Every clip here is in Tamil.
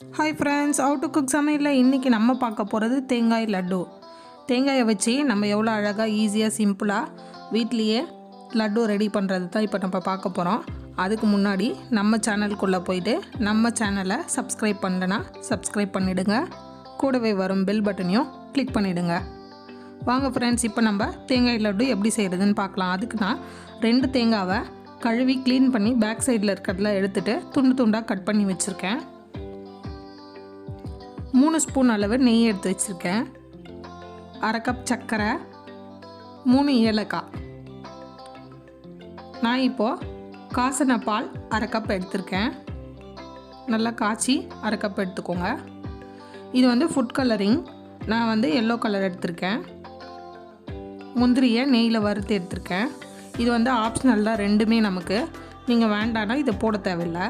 Hi friends, how to cook சமையலில் இன்றைக்கி நம்ம பார்க்க போகிறது தேங்காய் லட்டு. தேங்காயை வச்சு நம்ம எவ்வளோ அழகாக ஈஸியாக சிம்பிளாக வீட்லேயே லட்டு ரெடி பண்ணுறது தான் இப்போ நம்ம பார்க்க போகிறோம். அதுக்கு முன்னாடி நம்ம சேனலுக்குள்ளே போயிட்டு நம்ம சேனலை சப்ஸ்கிரைப் பண்ணலன்னா சப்ஸ்கிரைப் பண்ணிவிடுங்க. கூடவே வரும் பெல் பட்டனையும் கிளிக் பண்ணிவிடுங்க. வாங்க ஃப்ரெண்ட்ஸ், இப்போ நம்ம தேங்காய் லட்டு எப்படி செய்கிறதுன்னு பார்க்கலாம். அதுக்கு நான் 2 தேங்காவை கழுவி க்ளீன் பண்ணி பேக் சைடில் இருக்கிறதுல எடுத்துகிட்டு துண்டு துண்டாக கட் பண்ணி வச்சுருக்கேன். 3 ஸ்பூன் அளவு நெய் எடுத்து வச்சுருக்கேன். 1/2 கப் சர்க்கரை, 3 ஏலக்காய். நான் இப்போது காசின பால் 1/2 கப் எடுத்திருக்கேன். நல்லா காய்ச்சி 1/2 கப் எடுத்துக்கோங்க. இது வந்து ஃபுட் கலரிங். நான் வந்து எல்லோ கலர் எடுத்திருக்கேன். முந்திரியை நெய்யில் வறுத்து எடுத்திருக்கேன். இது வந்து ஆப்ஷனல் தான், ரெண்டுமே நமக்கு. நீங்கள் வேண்டான்னா இதை போட தேவையில்லை.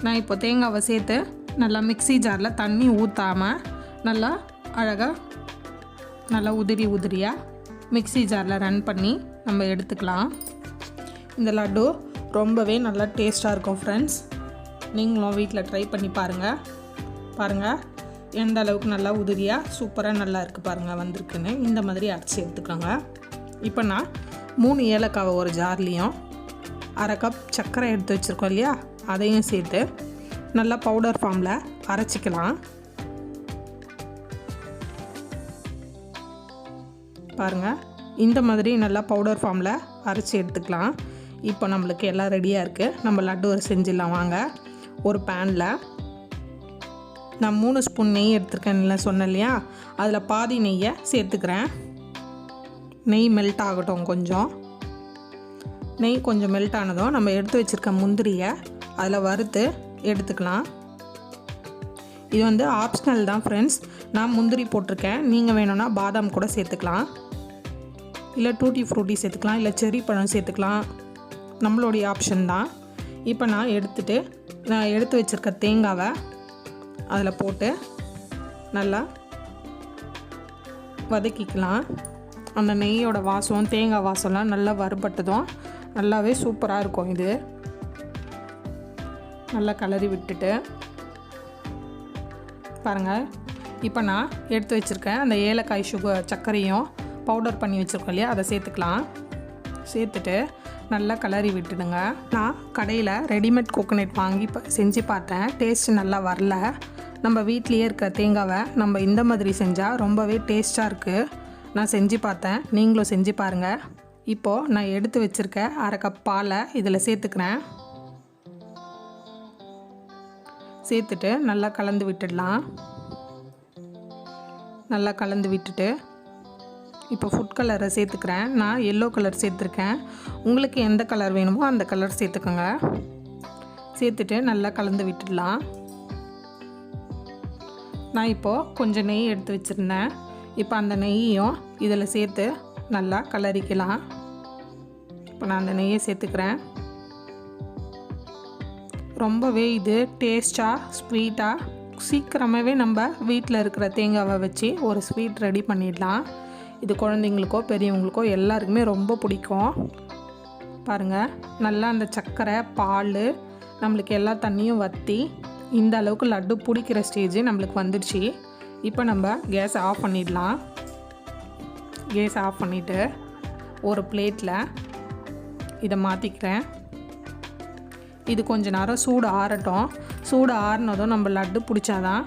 நான் இப்போ தேங்காவை சேர்த்து நல்லா மிக்ஸி ஜாரில் தண்ணி ஊற்றாமல் நல்லா அழகாக நல்லா உதிரியாக மிக்ஸி ஜாரில் ரன் பண்ணி நம்ம எடுத்துக்கலாம். இந்த லட்டு ரொம்பவே நல்லா டேஸ்ட்டாக இருக்கும் ஃப்ரெண்ட்ஸ். நீங்களும் வீட்டில் ட்ரை பண்ணி பாருங்கள் எந்த அளவுக்கு நல்லா உதிரியாக சூப்பராக நல்லா இருக்குது பாருங்கள் வந்திருக்குன்னு. இந்த மாதிரி அரைச்சி எடுத்துக்கோங்க. இப்போ நான் 3 ஏலக்காவை ஒரு ஜார்லேயும் 1/2 கப் சர்க்கரை எடுத்து வச்சுருக்கோம் இல்லையா, அதையும் சேர்த்து நல்லா பவுடர் ஃபார்மில் அரைச்சிக்கலாம். பாருங்கள், இந்த மாதிரி நல்லா பவுடர் ஃபார்மில் அரைச்சி எடுத்துக்கலாம். இப்போ நம்மளுக்கு எல்லாம் ரெடியாக இருக்குது. நம்ம லட்டு செஞ்சிடலாம் வாங்க. ஒரு பேனில் நான் 3 ஸ்பூன் நெய் எடுத்துருக்கேன்ல சொன்னேன் இல்லையா, அதில் பாதி நெய்யை சேர்த்துக்கிறேன். நெய் மெல்ட் ஆகட்டும். நெய் கொஞ்சம் மெல்ட் ஆனதும் நம்ம எடுத்து வச்சுருக்க முந்திரியை அதில் வறுத்து எடுத்துக்கலாம். இது வந்து ஆப்ஷனல் தான் ஃப்ரெண்ட்ஸ். நான் முந்திரி போட்டிருக்கேன். நீங்கள் வேணும்னா பாதாம் கூட சேர்த்துக்கலாம், இல்லை டூட்டி ஃப்ரூட்டி சேர்த்துக்கலாம், இல்லை செர்ரி பழம் சேர்த்துக்கலாம். நம்மளுடைய ஆப்ஷன் தான். இப்போ நான் எடுத்து வச்சுருக்க தேங்காவை அதில் போட்டு நல்லா வதக்கிக்கலாம். அந்த நெய்யோட வாசம் தேங்காய் வாசம்லாம் நல்லா வறுபட்டதும் நல்லாவே சூப்பராக இருக்கும். இது நல்லா கலரி விட்டுட்டு பாருங்கள். இப்போ நான் எடுத்து வச்சுருக்கேன் அந்த ஏலக்காய் சர்க்கரையும் பவுடர் பண்ணி வச்சுருக்கோம் இல்லையா, அதை சேர்த்துக்கலாம். சேர்த்துட்டு நல்லா கலரி விட்டுடுங்க. நான் கடையில் ரெடிமேட் கோகோனட் வாங்கி செஞ்சு பார்த்தேன். டேஸ்ட் நல்லா வரல. நம்ம வீட்லேயே இருக்க தேங்காவை நம்ம இந்த மாதிரி செஞ்சால் ரொம்பவே டேஸ்ட்டாக இருக்குது. நான் செஞ்சு பார்த்தேன், நீங்களும் செஞ்சு பாருங்கள். இப்போது நான் எடுத்து வச்சுருக்க 1/2 கப் பாலை இதில் சேர்த்துக்கிறேன். சேர்த்துட்டு நல்லா கலந்து விட்டுடலாம். நல்லா கலந்து விட்டுட்டு இப்போ ஃபுட் கலரை சேர்த்துக்கிறேன். நான் எல்லோ கலர் சேர்த்துருக்கேன். உங்களுக்கு எந்த கலர் வேணுமோ அந்த கலர் சேர்த்துக்கோங்க. சேர்த்துட்டு நல்லா கலந்து விட்டுடலாம். நான் இப்போது கொஞ்சம் நெய் எடுத்து வச்சுருந்தேன். இப்போ அந்த நெய்யையும் இதில் சேர்த்து நல்லா கலரிக்கலாம். இப்போ நான் அந்த நெய்யை சேர்த்துக்கிறேன். ரொம்பவே இது டேஸ்ட்டாக ஸ்வீட்டாக சீக்கிரமாகவே நம்ம வீட்டில் இருக்கிற தேங்காவை வச்சு ஒரு ஸ்வீட் ரெடி பண்ணிடலாம். இது குழந்தைங்களுக்கோ பெரியவங்களுக்கோ எல்லாருக்குமே ரொம்ப பிடிக்கும். பாருங்கள், நல்லா அந்த சர்க்கரை பால் நம்மளுக்கு எல்லா தண்ணியும் வற்றி இந்த அளவுக்கு லட்டு பிடிக்கிற ஸ்டேஜ் நம்மளுக்கு வந்துடுச்சு. இப்போ நம்ம கேஸை ஆஃப் பண்ணிடலாம். கேஸ் ஆஃப் பண்ணிவிட்டு ஒரு பிளேட்டில் இதை மாற்றிக்கிறேன். இது கொஞ்ச நேரம் சூடு ஆறட்டும். சூடு ஆறினதும் நம்ம லட்டு பிடிச்சாதான்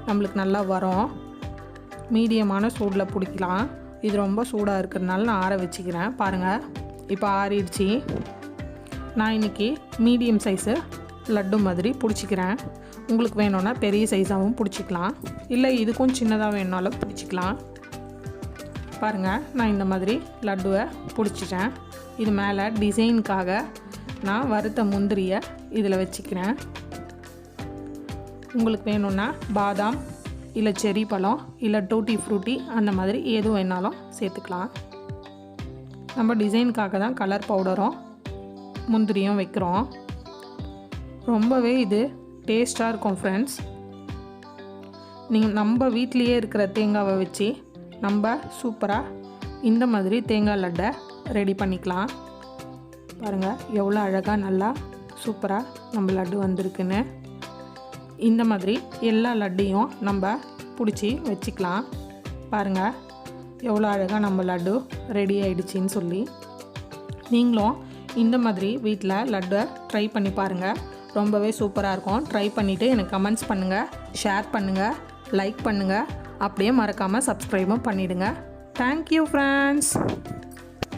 நம்மளுக்கு நல்லா வரும். மீடியமான சூடில் பிடிக்கலாம். இது ரொம்ப சூடாக இருக்கிறதுனால நான் ஆற வச்சுக்கிறேன். பாருங்கள், இப்போ ஆறிடுச்சு. நான் இன்றைக்கி மீடியம் சைஸு லட்டு மாதிரி பிடிச்சிக்கிறேன். உங்களுக்கு வேணும்னா பெரிய சைஸாகவும் பிடிச்சிக்கலாம், இல்லை இதுக்கும் சின்னதாக வேணுனாலும் பிடிச்சிக்கலாம். பாருங்கள், நான் இந்த மாதிரி லட்டுவை பிடிச்சிட்டேன். இது மேலே டிசைனுக்காக நான் வறுத்த முந்திரியை இதில் வச்சுக்கிறேன். உங்களுக்கு வேணும்னா பாதாம், இல்லை செர்ரி பழம், இல்லை டூட்டி ஃப்ரூட்டி அந்த மாதிரி எது வேணாலும் சேர்த்துக்கலாம். நம்ம டிசைனுக்காக தான் கலர் பவுடரும் முந்திரியும் வைக்கிறோம். ரொம்பவே இது டேஸ்ட்டாக இருக்கும் ஃப்ரெண்ட்ஸ். நீங்கள் நம்ம வீட்லேயே இருக்கிற தேங்காவை வச்சு நம்ம சூப்பராக இந்த மாதிரி தேங்காய் லட்டை ரெடி பண்ணிக்கலாம். பாருங்கள், எவ்வளோ அழகாக நல்லா சூப்பராக நம்ம லட்டு வந்திருக்குன்னு. இந்த மாதிரி எல்லா லட்டையும் நம்ம பிடிச்சி வச்சுக்கலாம். பாருங்கள் எவ்வளோ அழகாக நம்ம லட்டு ரெடி ஆகிடுச்சின்னு சொல்லி. நீங்களும் இந்த மாதிரி வீட்டில் லட்டை ட்ரை பண்ணி பாருங்கள். ரொம்பவே சூப்பராக இருக்கும். ட்ரை பண்ணிவிட்டு எனக்கு கமெண்ட்ஸ் பண்ணுங்கள், ஷேர் பண்ணுங்கள், லைக் பண்ணுங்கள், அப்படியே மறக்காமல் சப்ஸ்கிரைபும் பண்ணிவிடுங்க. Thank you friends.